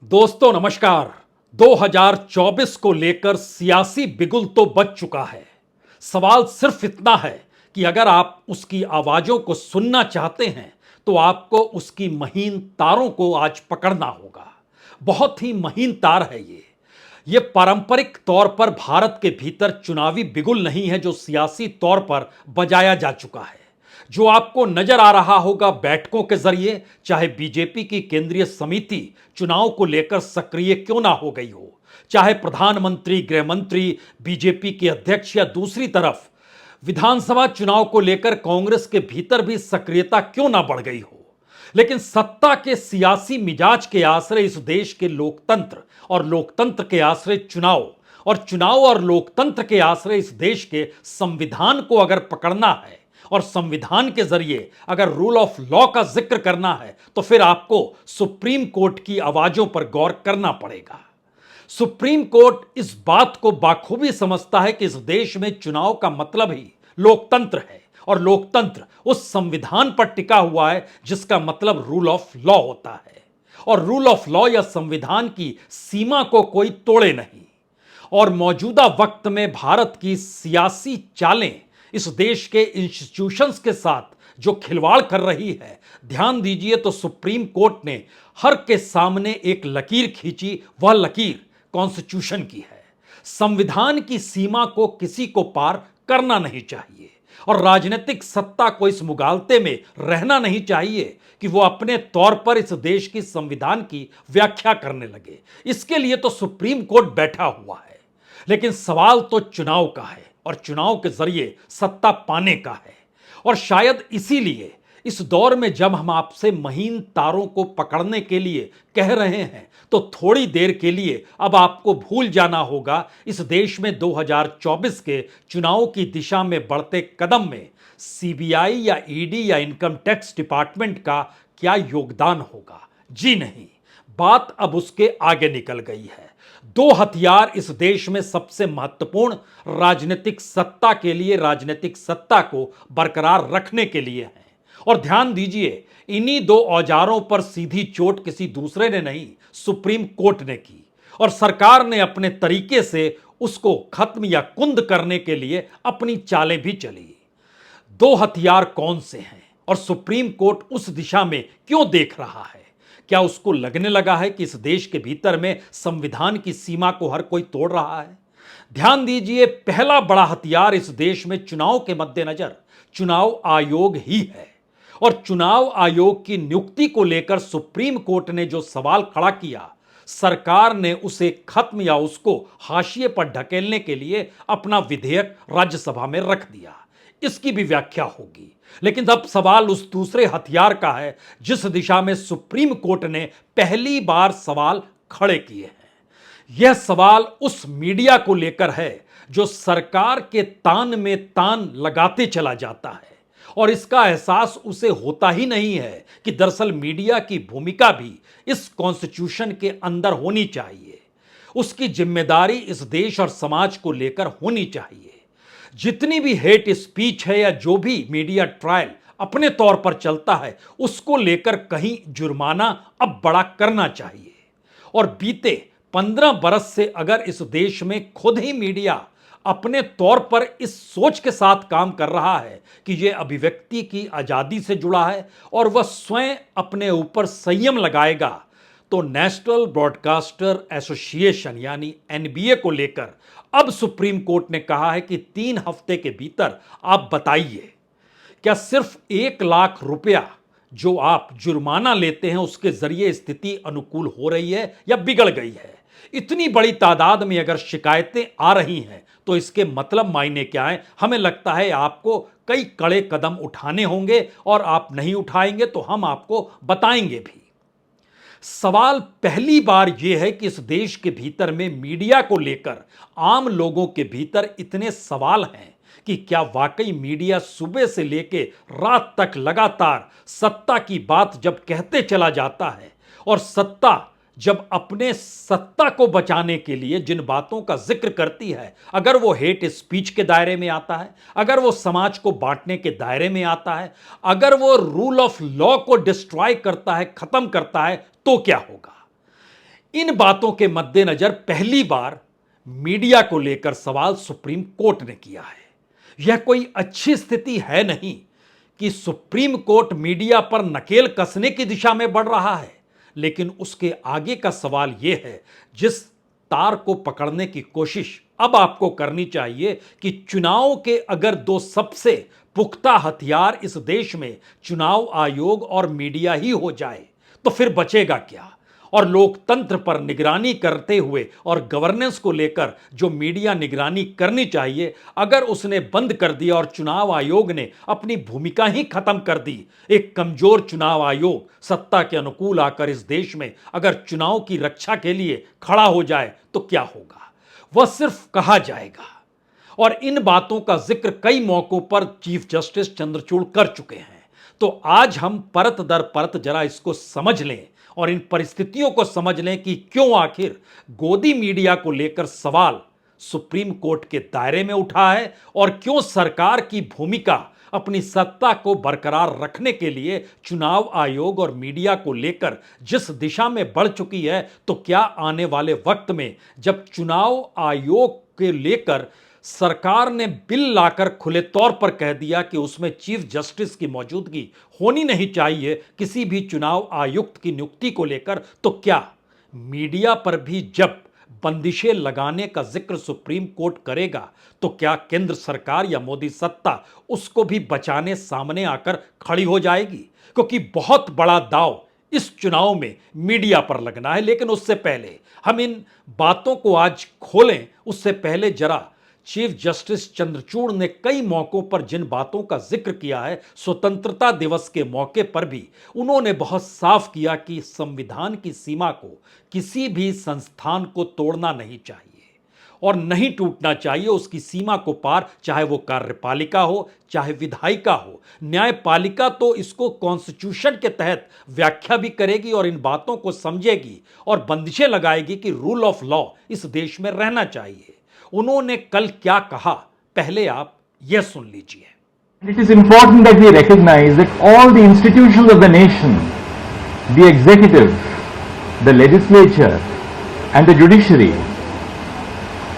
दोस्तों नमस्कार। 2024 को लेकर सियासी बिगुल तो बच चुका है। सवाल सिर्फ इतना है कि अगर आप उसकी आवाजों को सुनना चाहते हैं तो आपको उसकी महीन तारों को आज पकड़ना होगा। बहुत ही महीन तार है ये पारंपरिक तौर पर भारत के भीतर चुनावी बिगुल नहीं है जो सियासी तौर पर बजाया जा चुका है। जो आपको नजर आ रहा होगा बैठकों के जरिए, चाहे बीजेपी की केंद्रीय समिति चुनाव को लेकर सक्रिय क्यों ना हो गई हो, चाहे प्रधानमंत्री, गृह मंत्री, बीजेपी के अध्यक्ष या दूसरी तरफ विधानसभा चुनाव को लेकर कांग्रेस के भीतर भी सक्रियता क्यों ना बढ़ गई हो, लेकिन सत्ता के सियासी मिजाज के आश्रय इस देश के लोकतंत्र और लोकतंत्र के आश्रय चुनाव और चुनाव और लोकतंत्र के आश्रय इस देश के संविधान को अगर पकड़ना है और संविधान के जरिए अगर रूल ऑफ लॉ का जिक्र करना है तो फिर आपको सुप्रीम कोर्ट की आवाजों पर गौर करना पड़ेगा। सुप्रीम कोर्ट इस बात को बाखूबी समझता है कि इस देश में चुनाव का मतलब ही लोकतंत्र है और लोकतंत्र उस संविधान पर टिका हुआ है जिसका मतलब रूल ऑफ लॉ होता है और रूल ऑफ लॉ या संविधान की सीमा को कोई तोड़े नहीं। और मौजूदा वक्त में भारत की सियासी चालें इस देश के इंस्टीट्यूशंस के साथ जो खिलवाड़ कर रही है, ध्यान दीजिए तो सुप्रीम कोर्ट ने हर के सामने एक लकीर खींची, वह लकीर कॉन्स्टिट्यूशन की है। संविधान की सीमा को किसी को पार करना नहीं चाहिए और राजनीतिक सत्ता को इस मुगालते में रहना नहीं चाहिए कि वो अपने तौर पर इस देश की संविधान की व्याख्या करने लगे। इसके लिए तो सुप्रीम कोर्ट बैठा हुआ है, लेकिन सवाल तो चुनाव का है और चुनाव के जरिए सत्ता पाने का है। और शायद इसीलिए इस दौर में जब हम आपसे महीन तारों को पकड़ने के लिए कह रहे हैं तो थोड़ी देर के लिए अब आपको भूल जाना होगा इस देश में 2024 के चुनाव की दिशा में बढ़ते कदम में सीबीआई या ईडी या इनकम टैक्स डिपार्टमेंट का क्या योगदान होगा। जी नहीं, बात अब उसके आगे निकल गई है। दो हथियार इस देश में सबसे महत्वपूर्ण राजनीतिक सत्ता के लिए, राजनीतिक सत्ता को बरकरार रखने के लिए हैं। और ध्यान दीजिए, इन्हीं दो औजारों पर सीधी चोट किसी दूसरे ने नहीं, सुप्रीम कोर्ट ने की और सरकार ने अपने तरीके से उसको खत्म या कुंद करने के लिए अपनी चालें भी चली। दो हथियार कौन से हैं और सुप्रीम कोर्ट उस दिशा में क्यों देख रहा है? क्या उसको लगने लगा है कि इस देश के भीतर में संविधान की सीमा को हर कोई तोड़ रहा है? ध्यान दीजिए, पहला बड़ा हथियार इस देश में चुनाव के मद्देनजर चुनाव आयोग ही है और चुनाव आयोग की नियुक्ति को लेकर सुप्रीम कोर्ट ने जो सवाल खड़ा किया, सरकार ने उसे खत्म या उसको हाशिए पर ढकेलने के लिए अपना विधेयक राज्यसभा में रख दिया। इसकी भी व्याख्या होगी, लेकिन अब सवाल उस दूसरे हथियार का है जिस दिशा में सुप्रीम कोर्ट ने पहली बार सवाल खड़े किए हैं। यह सवाल उस मीडिया को लेकर है जो सरकार के तान में तान लगाते चला जाता है और इसका एहसास उसे होता ही नहीं है कि दरअसल मीडिया की भूमिका भी इस कॉन्स्टिट्यूशन के अंदर होनी चाहिए। उसकी जिम्मेदारी इस देश और समाज को लेकर होनी चाहिए। जितनी भी हेट स्पीच है या जो भी मीडिया ट्रायल अपने तौर पर चलता है, उसको लेकर कहीं जुर्माना अब बड़ा करना चाहिए। और बीते 15 बरस से अगर इस देश में खुद ही मीडिया अपने तौर पर इस सोच के साथ काम कर रहा है कि यह अभिव्यक्ति की आजादी से जुड़ा है और वह स्वयं अपने ऊपर संयम लगाएगा, तो नेशनल ब्रॉडकास्टर एसोसिएशन यानी एनबीए को लेकर अब सुप्रीम कोर्ट ने कहा है कि 3 हफ्ते के भीतर आप बताइए, क्या सिर्फ 1 लाख रुपया जो आप जुर्माना लेते हैं उसके जरिए स्थिति अनुकूल हो रही है या बिगड़ गई है? इतनी बड़ी तादाद में अगर शिकायतें आ रही हैं तो इसके मतलब मायने क्या है? हमें लगता है आपको कई कड़े कदम उठाने होंगे और आप नहीं उठाएंगे तो हम आपको बताएंगे भी। सवाल पहली बार यह है कि इस देश के भीतर में मीडिया को लेकर आम लोगों के भीतर इतने सवाल हैं कि क्या वाकई मीडिया सुबह से लेकर रात तक लगातार सत्ता की बात जब कहते चला जाता है और सत्ता जब अपने सत्ता को बचाने के लिए जिन बातों का जिक्र करती है, अगर वो हेट स्पीच के दायरे में आता है, अगर वो समाज को बांटने के दायरे में आता है, अगर वो रूल ऑफ लॉ को डिस्ट्रॉय करता है, खत्म करता है, तो क्या होगा? इन बातों के मद्देनजर पहली बार मीडिया को लेकर सवाल सुप्रीम कोर्ट ने किया है। यह कोई अच्छी स्थिति है नहीं कि सुप्रीम कोर्ट मीडिया पर नकेल कसने की दिशा में बढ़ रहा है, लेकिन उसके आगे का सवाल यह है, जिस तार को पकड़ने की कोशिश अब आपको करनी चाहिए कि चुनाव के अगर दो सबसे पुख्ता हथियार इस देश में चुनाव आयोग और मीडिया ही हो जाए तो फिर बचेगा क्या। और लोकतंत्र पर निगरानी करते हुए और गवर्नेंस को लेकर जो मीडिया निगरानी करनी चाहिए, अगर उसने बंद कर दिया और चुनाव आयोग ने अपनी भूमिका ही खत्म कर दी, एक कमजोर चुनाव आयोग सत्ता के अनुकूल आकर इस देश में अगर चुनाव की रक्षा के लिए खड़ा हो जाए तो क्या होगा? वह सिर्फ कहा जाएगा। और इन बातों का जिक्र कई मौकों पर चीफ जस्टिस चंद्रचूड़ कर चुके हैं। तो आज हम परत दर परत जरा इसको समझ लें और इन परिस्थितियों को समझ लें कि क्यों आखिर गोदी मीडिया को लेकर सवाल सुप्रीम कोर्ट के दायरे में उठा है और क्यों सरकार की भूमिका अपनी सत्ता को बरकरार रखने के लिए चुनाव आयोग और मीडिया को लेकर जिस दिशा में बढ़ चुकी है, तो क्या आने वाले वक्त में जब चुनाव आयोग के लेकर सरकार ने बिल लाकर खुले तौर पर कह दिया कि उसमें चीफ जस्टिस की मौजूदगी होनी नहीं चाहिए किसी भी चुनाव आयुक्त की नियुक्ति को लेकर, तो क्या मीडिया पर भी जब बंदिशें लगाने का जिक्र सुप्रीम कोर्ट करेगा तो क्या केंद्र सरकार या मोदी सत्ता उसको भी बचाने सामने आकर खड़ी हो जाएगी? क्योंकि बहुत बड़ा दांव इस चुनाव में मीडिया पर लगना है। लेकिन उससे पहले हम इन बातों को आज खोलें, उससे पहले जरा चीफ जस्टिस चंद्रचूड़ ने कई मौकों पर जिन बातों का जिक्र किया है, स्वतंत्रता दिवस के मौके पर भी उन्होंने बहुत साफ किया कि संविधान की सीमा को किसी भी संस्थान को तोड़ना नहीं चाहिए और नहीं टूटना चाहिए उसकी सीमा को पार, चाहे वो कार्यपालिका हो चाहे विधायिका हो। न्यायपालिका तो इसको कॉन्स्टिट्यूशन के तहत व्याख्या भी करेगी और इन बातों को समझेगी और बंदिशें लगाएगी कि रूल ऑफ लॉ इस देश में रहना चाहिए। उन्होंने कल क्या कहा, पहले आप यह सुन लीजिए। It is important that we recognize that all the institutions of the nation, the executive, the legislature and the judiciary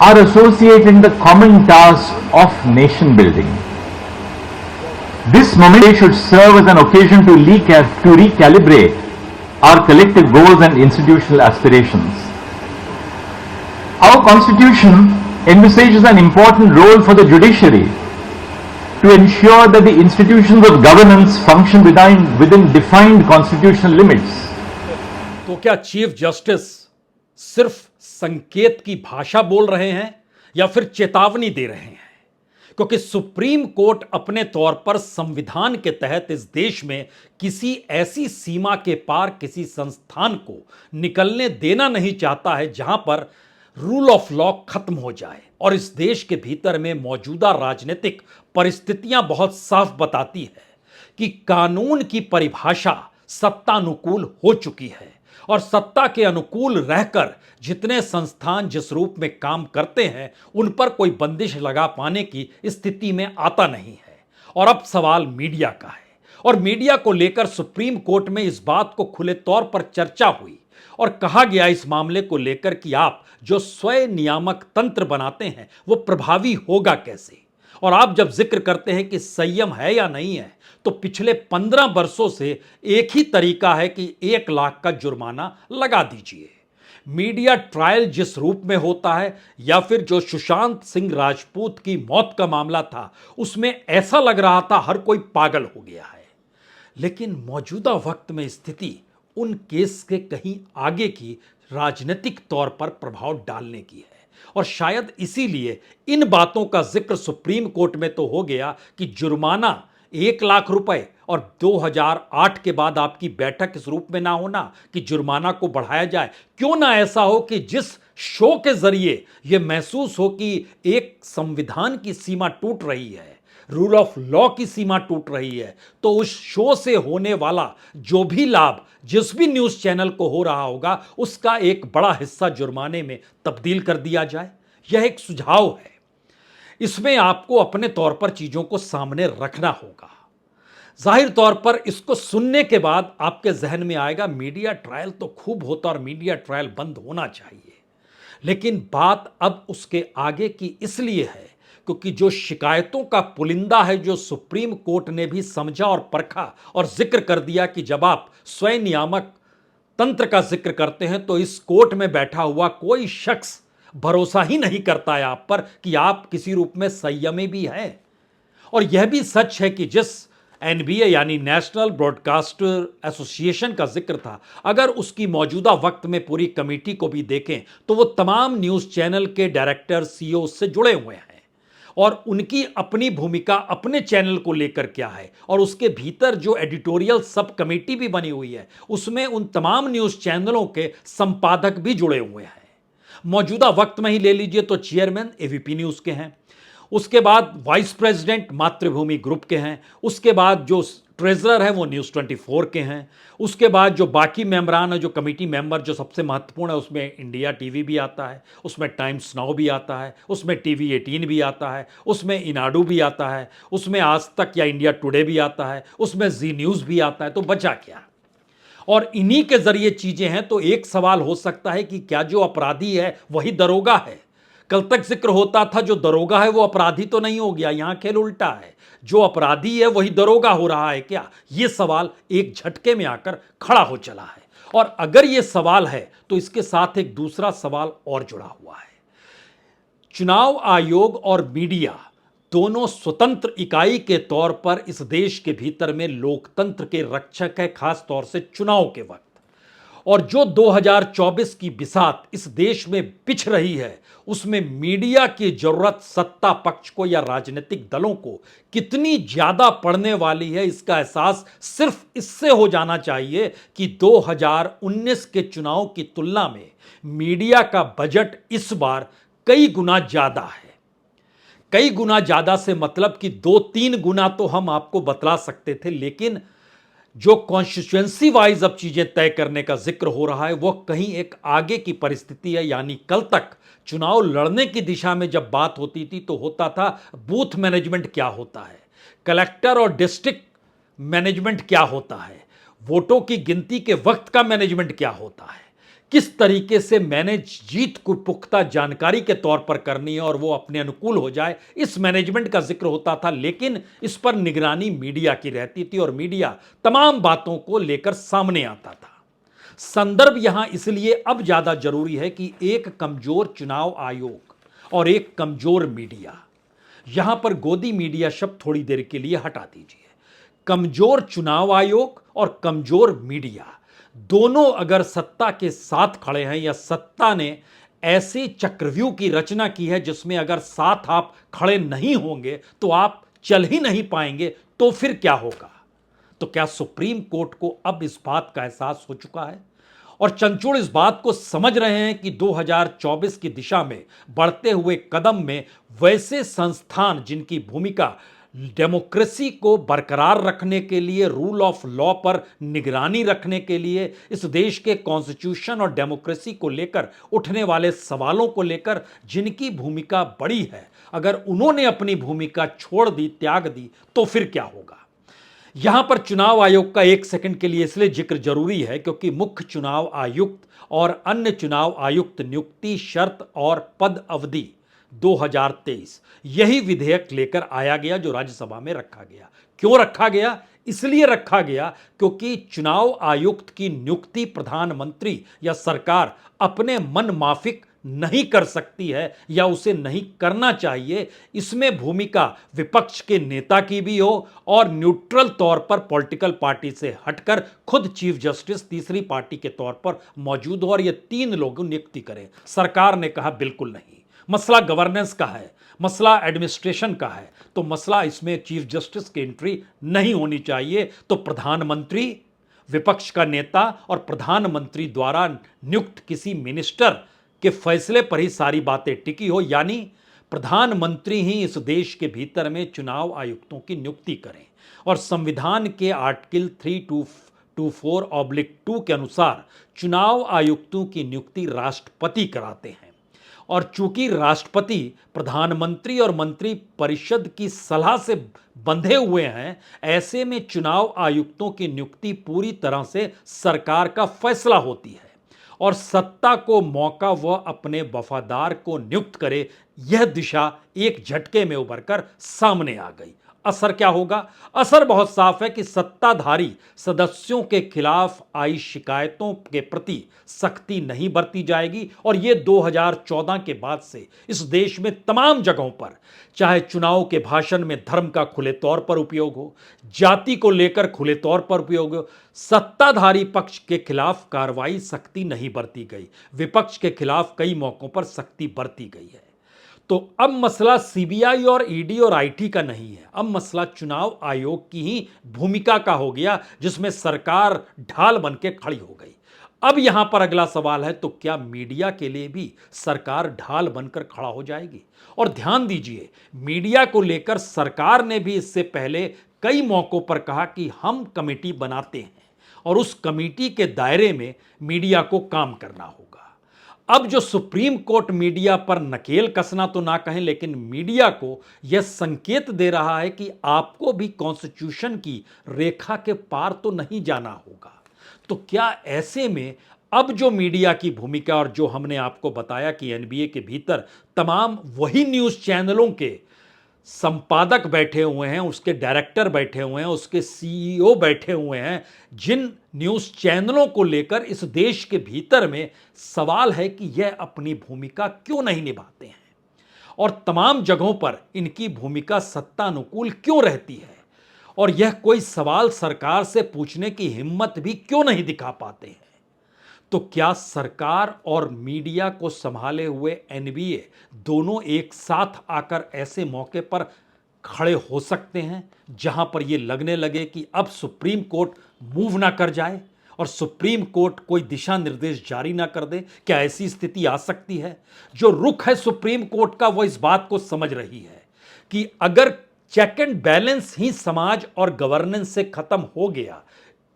are associated in the common task of nation building. This moment should serve as an occasion to recalibrate our collective goals and institutional aspirations. Our constitution envisages an important role for the judiciary to ensure that the institutions of governance function within defined constitutional limits. तो क्या chief justice सिर्फ संकेत की भाषा बोल रहे हैं या फिर चेतावनी दे रहे हैं? क्योंकि सुप्रीम कोर्ट अपने तौर पर संविधान के तहत इस देश में किसी ऐसी सीमा के पार किसी संस्थान को निकलने देना नहीं चाहता है जहां पर रूल ऑफ लॉ खत्म हो जाए। और इस देश के भीतर में मौजूदा राजनीतिक परिस्थितियां बहुत साफ बताती है कि कानून की परिभाषा सत्तानुकूल हो चुकी है और सत्ता के अनुकूल रहकर जितने संस्थान जिस रूप में काम करते हैं उन पर कोई बंदिश लगा पाने की स्थिति में आता नहीं है। और अब सवाल मीडिया का है और मीडिया को लेकर सुप्रीम कोर्ट में इस बात को खुले तौर पर चर्चा हुई और कहा गया इस मामले को लेकर कि आप जो स्वयं नियामक तंत्र बनाते हैं वो प्रभावी होगा कैसे। और आप जब जिक्र करते हैं कि संयम है या नहीं है, तो पिछले 15 वर्षों से एक ही तरीका है कि 1 लाख का जुर्माना लगा दीजिए। मीडिया ट्रायल जिस रूप में होता है या फिर जो सुशांत सिंह राजपूत की मौत का मामला था, उसमें ऐसा लग रहा था हर कोई पागल हो गया है। लेकिन मौजूदा वक्त में स्थिति उन केस के कहीं आगे की राजनीतिक तौर पर प्रभाव डालने की है और शायद इसीलिए इन बातों का जिक्र सुप्रीम कोर्ट में तो हो गया कि जुर्माना 1 लाख रुपए और 2008 के बाद आपकी बैठक इस रूप में ना होना कि जुर्माना को बढ़ाया जाए। क्यों ना ऐसा हो कि जिस शो के जरिए यह महसूस हो कि एक संविधान की सीमा टूट रही है, रूल ऑफ लॉ की सीमा टूट रही है, तो उस शो से होने वाला जो भी लाभ जिस भी न्यूज़ चैनल को हो रहा होगा उसका एक बड़ा हिस्सा जुर्माने में तब्दील कर दिया जाए। यह एक सुझाव है, इसमें आपको अपने तौर पर चीज़ों को सामने रखना होगा। जाहिर तौर पर इसको सुनने के बाद आपके जहन में आएगा मीडिया ट्रायल तो खूब होता और मीडिया ट्रायल बंद होना चाहिए। लेकिन बात अब उसके आगे की इसलिए है क्योंकि जो शिकायतों का पुलिंदा है, जो सुप्रीम कोर्ट ने भी समझा और परखा और जिक्र कर दिया कि जब आप स्वयं नियामक तंत्र का जिक्र करते हैं तो इस कोर्ट में बैठा हुआ कोई शख्स भरोसा ही नहीं करता है आप पर कि आप किसी रूप में संयमी भी हैं। और यह भी सच है कि जिस एनबीए यानी नेशनल ब्रॉडकास्टर एसोसिएशन का जिक्र था, अगर उसकी मौजूदा वक्त में पूरी कमेटी को भी देखें तो वो तमाम न्यूज़ चैनल के डायरेक्टर, सीईओ से जुड़े हुए हैं और उनकी अपनी भूमिका अपने चैनल को लेकर क्या है और उसके भीतर जो एडिटोरियल सब कमेटी भी बनी हुई है उसमें उन तमाम न्यूज़ चैनलों के संपादक भी जुड़े हुए हैं। मौजूदा वक्त में ही ले लीजिए तो चेयरमैन एबीपी न्यूज़ के हैं, उसके बाद वाइस प्रेसिडेंट मातृभूमि ग्रुप के हैं, उसके बाद जो ट्रेजरर है वो न्यूज़ 24 के हैं, उसके बाद जो बाकी मेंबरान है, जो कमेटी मेंबर जो सबसे महत्वपूर्ण है, उसमें इंडिया टीवी भी आता है, उसमें टाइम्स नाउ भी आता है, उसमें टीवी 18 भी आता है, उसमें इनाडू भी आता है, उसमें आज तक या इंडिया टुडे भी आता है, उसमें जी न्यूज़ भी आता है। तो बचा क्या? और इन्हीं के जरिए चीजें हैं। तो एक सवाल हो सकता है कि क्या जो अपराधी है वही दरोगा है? कल तक जिक्र होता था जो दरोगा है वो अपराधी तो नहीं हो गया, यहां खेल उल्टा है, जो अपराधी है वही दरोगा हो रहा है क्या? यह सवाल एक झटके में आकर खड़ा हो चला है। और अगर यह सवाल है तो इसके साथ एक दूसरा सवाल और जुड़ा हुआ है। चुनाव आयोग और मीडिया दोनों स्वतंत्र इकाई के तौर पर इस देश के भीतर में लोकतंत्र के रक्षक है, खास तौर से चुनाव के वक्त। और जो 2024 की बिसात इस देश में पिछ रही है उसमें मीडिया की जरूरत सत्ता पक्ष को या राजनीतिक दलों को कितनी ज्यादा पड़ने वाली है, इसका एहसास सिर्फ इससे हो जाना चाहिए कि 2019 के चुनाव की तुलना में मीडिया का बजट इस बार कई गुना ज्यादा है। कई गुना ज्यादा से मतलब कि 2-3 गुना तो हम आपको बतला सकते थे, लेकिन जो कॉन्स्टिट्यूएंसी वाइज अब चीजें तय करने का जिक्र हो रहा है वो कहीं एक आगे की परिस्थिति है। यानी कल तक चुनाव लड़ने की दिशा में जब बात होती थी तो होता था बूथ मैनेजमेंट क्या होता है, कलेक्टर और डिस्ट्रिक्ट मैनेजमेंट क्या होता है, वोटों की गिनती के वक्त का मैनेजमेंट क्या होता है, किस तरीके से मैनेज जीत को पुख्ता जानकारी के तौर पर करनी है और वो अपने अनुकूल हो जाए, इस मैनेजमेंट का जिक्र होता था। लेकिन इस पर निगरानी मीडिया की रहती थी और मीडिया तमाम बातों को लेकर सामने आता था। संदर्भ यहां इसलिए अब ज्यादा जरूरी है कि एक कमजोर चुनाव आयोग और एक कमजोर मीडिया, यहां पर गोदी मीडिया शब्द थोड़ी देर के लिए हटा दीजिए। कमजोर चुनाव आयोग और कमजोर मीडिया दोनों अगर सत्ता के साथ खड़े हैं या सत्ता ने ऐसे चक्रव्यूह की रचना की है जिसमें अगर साथ आप खड़े नहीं होंगे तो आप चल ही नहीं पाएंगे, तो फिर क्या होगा? तो क्या सुप्रीम कोर्ट को अब इस बात का एहसास हो चुका है और चंचूड़ इस बात को समझ रहे हैं कि 2024 की दिशा में बढ़ते हुए कदम में वैसे संस्थान जिनकी भूमिका डेमोक्रेसी को बरकरार रखने के लिए, रूल ऑफ लॉ पर निगरानी रखने के लिए, इस देश के कॉन्स्टिट्यूशन और डेमोक्रेसी को लेकर उठने वाले सवालों को लेकर जिनकी भूमिका बड़ी है, अगर उन्होंने अपनी भूमिका छोड़ दी, त्याग दी, तो फिर क्या होगा? यहां पर चुनाव आयोग का एक सेकंड के लिए इसलिए जिक्र जरूरी है क्योंकि मुख्य चुनाव आयुक्त और अन्य चुनाव आयुक्त नियुक्ति शर्त और पद अवधि 2023 यही विधेयक लेकर आया गया जो राज्यसभा में रखा गया। क्यों रखा गया? इसलिए रखा गया क्योंकि चुनाव आयुक्त की नियुक्ति प्रधानमंत्री या सरकार अपने मन माफिक नहीं कर सकती है या उसे नहीं करना चाहिए। इसमें भूमिका विपक्ष के नेता की भी हो और न्यूट्रल तौर पर पॉलिटिकल पार्टी से हटकर खुद चीफ जस्टिस तीसरी पार्टी के तौर पर मौजूद हो और ये 3 लोग नियुक्ति करें। सरकार ने कहा बिल्कुल नहीं, मसला गवर्नेंस का है, मसला एडमिनिस्ट्रेशन का है, तो मसला इसमें चीफ जस्टिस की एंट्री नहीं होनी चाहिए। तो प्रधानमंत्री, विपक्ष का नेता और प्रधानमंत्री द्वारा नियुक्त किसी मिनिस्टर के फैसले पर ही सारी बातें टिकी हो, यानी प्रधानमंत्री ही इस देश के भीतर में चुनाव आयुक्तों की नियुक्ति करें। और संविधान के आर्टिकल 324/2 के अनुसार चुनाव आयुक्तों की नियुक्ति राष्ट्रपति कराते हैं और चूंकि राष्ट्रपति प्रधानमंत्री और मंत्री परिषद की सलाह से बंधे हुए हैं, ऐसे में चुनाव आयुक्तों की नियुक्ति पूरी तरह से सरकार का फैसला होती है और सत्ता को मौका वह अपने वफादार को नियुक्त करे, यह दिशा एक झटके में उभरकर सामने आ गई। असर क्या होगा? असर बहुत साफ है कि सत्ताधारी सदस्यों के खिलाफ आई शिकायतों के प्रति सख्ती नहीं बरती जाएगी और यह 2014 के बाद से इस देश में तमाम जगहों पर, चाहे चुनाव के भाषण में धर्म का खुले तौर पर उपयोग हो, जाति को लेकर खुले तौर पर उपयोग हो, सत्ताधारी पक्ष के खिलाफ कार्रवाई सख्ती नहीं बरती गई। विपक्ष के खिलाफ कई मौकों पर सख्ती बरती गई है। तो अब मसला सीबीआई और ईडी और आईटी का नहीं है, अब मसला चुनाव आयोग की ही भूमिका का हो गया, जिसमें सरकार ढाल बन के खड़ी हो गई। अब यहां पर अगला सवाल है, तो क्या मीडिया के लिए भी सरकार ढाल बनकर खड़ा हो जाएगी? और ध्यान दीजिए, मीडिया को लेकर सरकार ने भी इससे पहले कई मौकों पर कहा कि हम कमेटी बनाते हैं और उस कमेटी के दायरे में मीडिया को काम करना होगा। अब जो सुप्रीम कोर्ट मीडिया पर नकेल कसना तो ना कहें, लेकिन मीडिया को यह संकेत दे रहा है कि आपको भी कॉन्स्टिट्यूशन की रेखा के पार तो नहीं जाना होगा। तो क्या ऐसे में अब जो मीडिया की भूमिका, और जो हमने आपको बताया कि एनबीए के भीतर तमाम वही न्यूज़ चैनलों के संपादक बैठे हुए हैं, उसके डायरेक्टर बैठे हुए हैं, उसके सीईओ बैठे हुए हैं, जिन न्यूज़ चैनलों को लेकर इस देश के भीतर में सवाल है कि यह अपनी भूमिका क्यों नहीं निभाते हैं और तमाम जगहों पर इनकी भूमिका सत्तानुकूल क्यों रहती है और यह कोई सवाल सरकार से पूछने की हिम्मत भी क्यों नहीं दिखा पाते हैं। तो क्या सरकार और मीडिया को संभाले हुए एनबीए दोनों एक साथ आकर ऐसे मौके पर खड़े हो सकते हैं जहां पर यह लगने लगे कि अब सुप्रीम कोर्ट मूव ना कर जाए और सुप्रीम कोर्ट कोई दिशा निर्देश जारी ना कर दे? क्या ऐसी स्थिति आ सकती है? जो रुख है सुप्रीम कोर्ट का, वो इस बात को समझ रही है कि अगर चेक एंड बैलेंस ही समाज और गवर्नेंस से खत्म हो गया,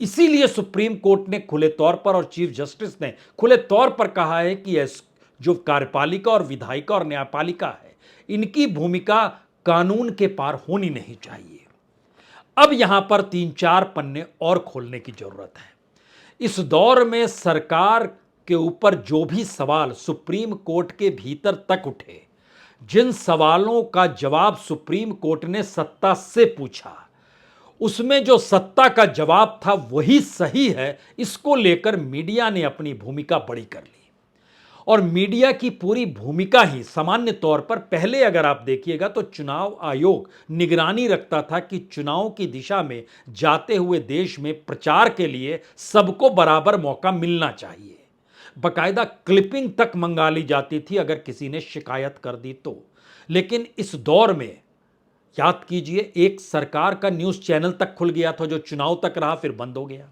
इसीलिए सुप्रीम कोर्ट ने खुले तौर पर और चीफ जस्टिस ने खुले तौर पर कहा है कि जो कार्यपालिका और विधायिका और न्यायपालिका है, इनकी भूमिका कानून के पार होनी नहीं चाहिए। अब यहां पर 3-4 पन्ने और खोलने की जरूरत है। इस दौर में सरकार के ऊपर जो भी सवाल सुप्रीम कोर्ट के भीतर तक उठे, जिन सवालों का जवाब सुप्रीम कोर्ट ने सत्ता से पूछा, उसमें जो सत्ता का जवाब था वही सही है, इसको लेकर मीडिया ने अपनी भूमिका बड़ी कर ली। और मीडिया की पूरी भूमिका ही सामान्य तौर पर, पहले अगर आप देखिएगा तो चुनाव आयोग निगरानी रखता था कि चुनाव की दिशा में जाते हुए देश में प्रचार के लिए सबको बराबर मौका मिलना चाहिए। बकायदा क्लिपिंग तक मंगा ली जाती थी अगर किसी ने शिकायत कर दी तो। लेकिन इस दौर में याद कीजिए, एक सरकार का न्यूज़ चैनल तक खुल गया था जो चुनाव तक रहा, फिर बंद हो गया।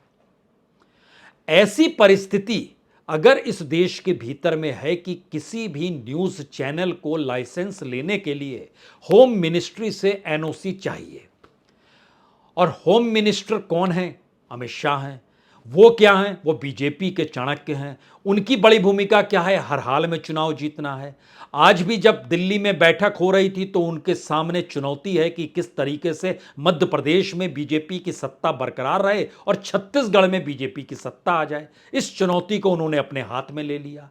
ऐसी परिस्थिति अगर इस देश के भीतर में है कि किसी भी न्यूज़ चैनल को लाइसेंस लेने के लिए होम मिनिस्ट्री से एनओसी चाहिए, और होम मिनिस्टर कौन है? अमित शाह हैं। वो क्या हैं? वो बीजेपी के चाणक्य हैं। उनकी बड़ी भूमिका क्या है? हर हाल में चुनाव जीतना है। आज भी जब दिल्ली में बैठक हो रही थी तो उनके सामने चुनौती है कि किस तरीके से मध्य प्रदेश में बीजेपी की सत्ता बरकरार रहे और छत्तीसगढ़ में बीजेपी की सत्ता आ जाए। इस चुनौती को उन्होंने अपने हाथ में ले लिया।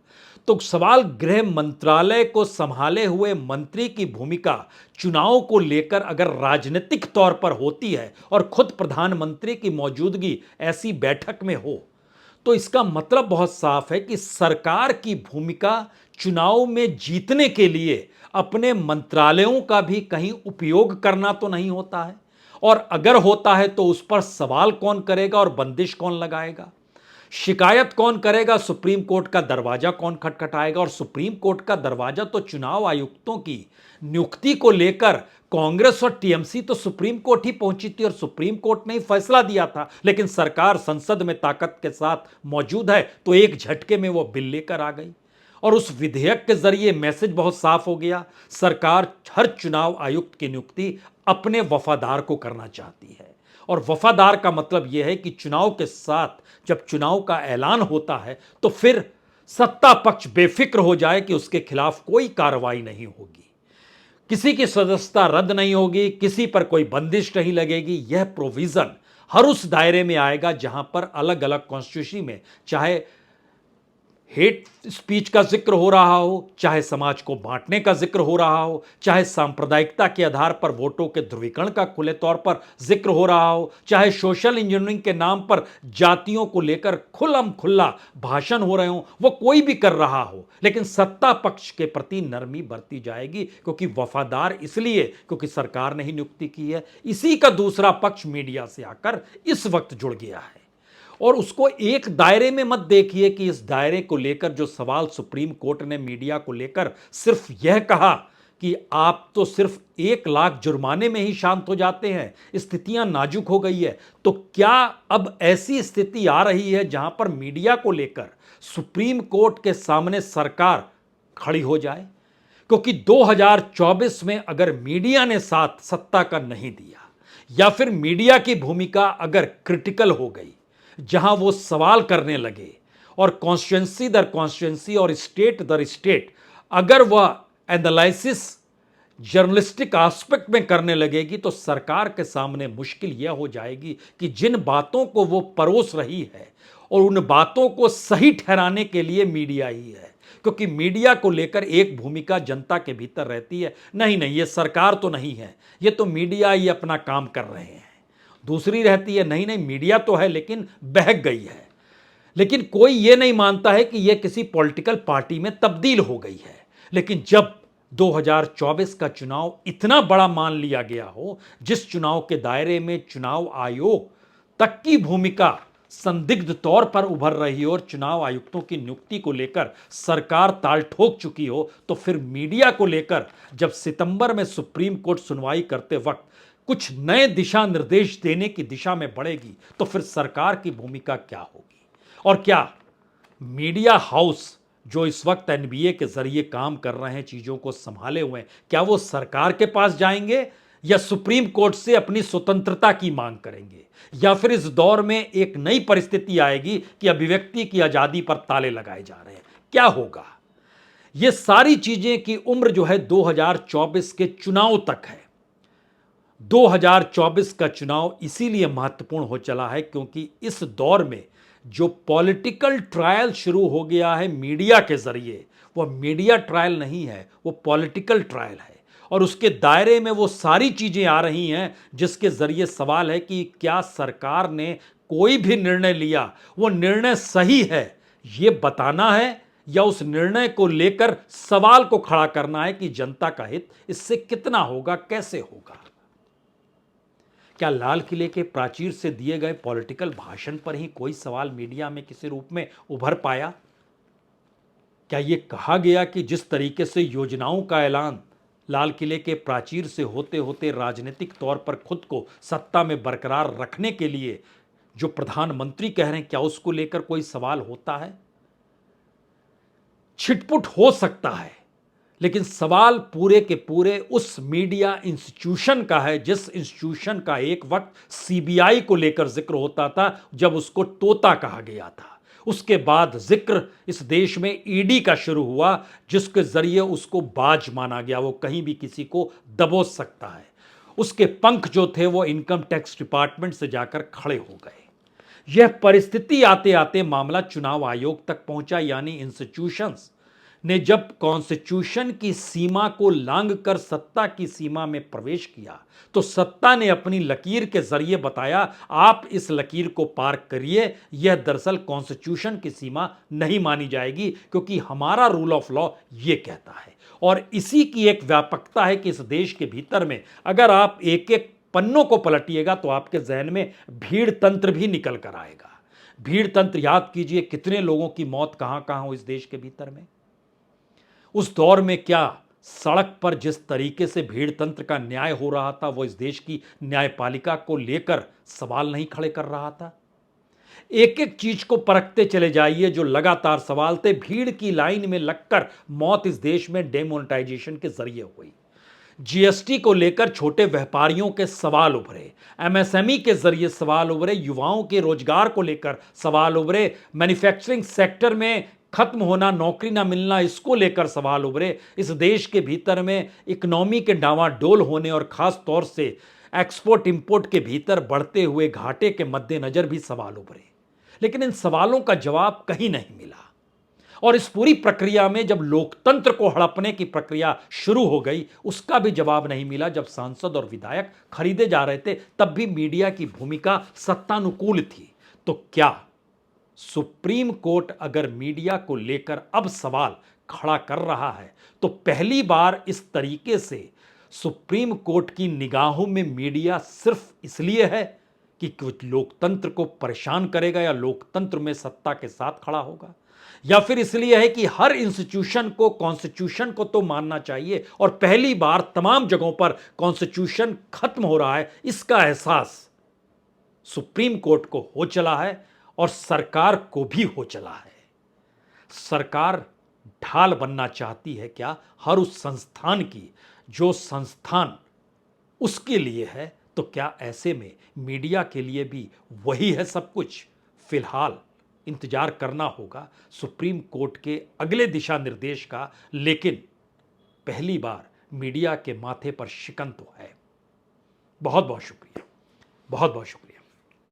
तो सवाल गृह मंत्रालय को संभाले हुए मंत्री की भूमिका चुनाव को लेकर अगर राजनीतिक तौर पर होती है और खुद प्रधानमंत्री की मौजूदगी ऐसी बैठक में हो, तो इसका मतलब बहुत साफ है कि सरकार की भूमिका चुनाव में जीतने के लिए अपने मंत्रालयों का भी कहीं उपयोग करना तो नहीं होता है, और अगर होता है तो उस पर सवाल कौन करेगा और बंदिश कौन लगाएगा? शिकायत कौन करेगा? सुप्रीम कोर्ट का दरवाजा कौन खटखटाएगा? और सुप्रीम कोर्ट का दरवाजा तो चुनाव आयुक्तों की नियुक्ति को लेकर कांग्रेस और टीएमसी तो सुप्रीम कोर्ट ही पहुंची थी और सुप्रीम कोर्ट ने ही फैसला दिया था, लेकिन सरकार संसद में ताकत के साथ मौजूद है तो एक झटके में वो बिल लेकर आ गई और उस विधेयक के जरिए मैसेज बहुत साफ हो गया, सरकार हर चुनाव आयुक्त की नियुक्ति अपने वफादार को करना चाहती है। और वफादार का मतलब यह है कि चुनाव के साथ जब चुनाव का ऐलान होता है तो फिर सत्ता पक्ष बेफिक्र हो जाए कि उसके खिलाफ कोई कार्रवाई नहीं होगी, किसी की सदस्यता रद्द नहीं होगी, किसी पर कोई बंदिश नहीं लगेगी। यह प्रोविजन हर उस दायरे में आएगा जहां पर अलग अलग कॉन्स्टिट्यूशन में चाहे हेट स्पीच का जिक्र हो रहा हो, चाहे समाज को बांटने का जिक्र हो रहा हो, चाहे सांप्रदायिकता के आधार पर वोटों के ध्रुवीकरण का खुले तौर पर जिक्र हो रहा हो, चाहे सोशल इंजीनियरिंग के नाम पर जातियों को लेकर खुल्लम खुल्ला भाषण हो रहे हो, वो कोई भी कर रहा हो, लेकिन सत्ता पक्ष के प्रति नरमी बरती जाएगी, क्योंकि वफादार इसलिए क्योंकि सरकार ने ही नियुक्ति की है। इसी का दूसरा पक्ष मीडिया से आकर इस वक्त जुड़ गया है। और उसको एक दायरे में मत देखिए कि इस दायरे को लेकर जो सवाल सुप्रीम कोर्ट ने मीडिया को लेकर सिर्फ यह कहा कि आप तो सिर्फ 1 लाख जुर्माने में ही शांत हो जाते हैं, स्थितियां नाजुक हो गई है, तो क्या अब ऐसी स्थिति आ रही है जहां पर मीडिया को लेकर सुप्रीम कोर्ट के सामने सरकार खड़ी हो जाए? क्योंकि 2024 में अगर मीडिया ने साथ सत्ता का नहीं दिया, या फिर मीडिया की भूमिका अगर क्रिटिकल हो गई, जहां वो सवाल करने लगे और कॉन्स्टिट्यूंसी दर कॉन्स्टिट्यूंसी और स्टेट दर स्टेट अगर वह एनालिसिस जर्नलिस्टिक एस्पेक्ट में करने लगेगी, तो सरकार के सामने मुश्किल यह हो जाएगी कि जिन बातों को वो परोस रही है और उन बातों को सही ठहराने के लिए मीडिया ही है। क्योंकि मीडिया को लेकर एक भूमिका जनता के भीतर रहती है, नहीं नहीं ये सरकार तो नहीं है, ये तो मीडिया ही अपना काम कर रहे हैं। दूसरी रहती है, नहीं नहीं मीडिया तो है लेकिन बहक गई है। लेकिन कोई ये नहीं मानता है कि यह किसी पॉलिटिकल पार्टी में तब्दील हो गई है। लेकिन जब 2024 का चुनाव इतना बड़ा मान लिया गया हो, जिस चुनाव के दायरे में चुनाव आयोग तक की भूमिका संदिग्ध तौर पर उभर रही हो और चुनाव आयुक्तों की नियुक्ति को लेकर सरकार ताल ठोक चुकी हो, तो फिर मीडिया को लेकर जब सितंबर में सुप्रीम कोर्ट सुनवाई करते वक्त कुछ नए दिशा निर्देश देने की दिशा में बढ़ेगी, तो फिर सरकार की भूमिका क्या होगी? और क्या मीडिया हाउस जो इस वक्त एनबीए के जरिए काम कर रहे हैं, चीजों को संभाले हुए हैं, क्या वो सरकार के पास जाएंगे या सुप्रीम कोर्ट से अपनी स्वतंत्रता की मांग करेंगे? या फिर इस दौर में एक नई परिस्थिति आएगी कि अभिव्यक्ति की आजादी पर ताले लगाए जा रहे हैं? क्या होगा? ये सारी चीजें की उम्र जो है 2024 के चुनाव तक है। 2024 का चुनाव इसीलिए महत्वपूर्ण हो चला है क्योंकि इस दौर में जो पॉलिटिकल ट्रायल शुरू हो गया है मीडिया के जरिए, वह मीडिया ट्रायल नहीं है, वो पॉलिटिकल ट्रायल है। और उसके दायरे में वो सारी चीजें आ रही हैं जिसके जरिए सवाल है कि क्या सरकार ने कोई भी निर्णय लिया वो निर्णय सही है, ये बताना है, या उस निर्णय को लेकर सवाल को खड़ा करना है कि जनता का हित इससे कितना होगा, कैसे होगा। क्या लाल किले के प्राचीर से दिए गए पॉलिटिकल भाषण पर ही कोई सवाल मीडिया में किसी रूप में उभर पाया? क्या यह कहा गया कि जिस तरीके से योजनाओं का ऐलान लाल किले के प्राचीर से होते होते राजनीतिक तौर पर खुद को सत्ता में बरकरार रखने के लिए जो प्रधानमंत्री कह रहे हैं, क्या उसको लेकर कोई सवाल होता है? छिटपुट हो सकता है, लेकिन सवाल पूरे के पूरे उस मीडिया इंस्टीट्यूशन का है जिस इंस्टीट्यूशन का एक वक्त सीबीआई को लेकर जिक्र होता था, जब उसको तोता कहा गया था। उसके बाद जिक्र इस देश में ईडी का शुरू हुआ, जिसके जरिए उसको बाज माना गया, वो कहीं भी किसी को दबोच सकता है। उसके पंख जो थे वो इनकम टैक्स डिपार्टमेंट से जाकर खड़े हो गए। यह परिस्थिति आते आते मामला चुनाव आयोग तक पहुंचा, यानी इंस्टीट्यूशंस ने जब कॉन्स्टिट्यूशन की सीमा को लांघकर सत्ता की सीमा में प्रवेश किया, तो सत्ता ने अपनी लकीर के जरिए बताया, आप इस लकीर को पार करिए, यह दरअसल कॉन्स्टिट्यूशन की सीमा नहीं मानी जाएगी, क्योंकि हमारा रूल ऑफ लॉ यह कहता है। और इसी की एक व्यापकता है कि इस देश के भीतर में अगर आप एक एक पन्नों को पलटिएगा तो आपके जहन में भीड़ तंत्र भी निकल कर आएगा। भीड़ तंत्र याद कीजिए, कितने लोगों की मौत कहां कहां हो इस देश के भीतर में। उस दौर में क्या सड़क पर जिस तरीके से भीड़ तंत्र का न्याय हो रहा था, वो इस देश की न्यायपालिका को लेकर सवाल नहीं खड़े कर रहा था? एक एक चीज को परखते चले जाइए, जो लगातार सवाल थे। भीड़ की लाइन में लगकर मौत इस देश में डेमोनेटाइजेशन के जरिए हुई। जीएसटी को लेकर छोटे व्यापारियों के सवाल उभरे, एमएसएमई के जरिए सवाल उभरे, युवाओं के रोजगार को लेकर सवाल उभरे, मैन्युफैक्चरिंग सेक्टर में खत्म होना, नौकरी ना मिलना, इसको लेकर सवाल उभरे। इस देश के भीतर में इकोनॉमी के डावाडोल होने और खास तौर से एक्सपोर्ट इंपोर्ट के भीतर बढ़ते हुए घाटे के मद्देनजर भी सवाल उभरे, लेकिन इन सवालों का जवाब कहीं नहीं मिला। और इस पूरी प्रक्रिया में जब लोकतंत्र को हड़पने की प्रक्रिया शुरू हो गई, उसका भी जवाब नहीं मिला। जब सांसद और विधायक खरीदे जा रहे थे, तब भी मीडिया की भूमिका सत्तानुकूल थी। तो क्या सुप्रीम कोर्ट अगर मीडिया को लेकर अब सवाल खड़ा कर रहा है, तो पहली बार इस तरीके से सुप्रीम कोर्ट की निगाहों में मीडिया सिर्फ इसलिए है कि कुछ लोकतंत्र को परेशान करेगा या लोकतंत्र में सत्ता के साथ खड़ा होगा, या फिर इसलिए है कि हर इंस्टीट्यूशन को कॉन्स्टिट्यूशन को तो मानना चाहिए और पहली बार तमाम जगहों पर कॉन्स्टिट्यूशन खत्म हो रहा है, इसका एहसास सुप्रीम कोर्ट को हो चला है और सरकार को भी हो चला है। सरकार ढाल बनना चाहती है क्या हर उस संस्थान की जो संस्थान उसके लिए है? तो क्या ऐसे में मीडिया के लिए भी वही है सब कुछ? फिलहाल इंतजार करना होगा सुप्रीम कोर्ट के अगले दिशा निर्देश का, लेकिन पहली बार मीडिया के माथे पर शिकन तो है। बहुत बहुत शुक्रिया, बहुत बहुत शुक्रिया।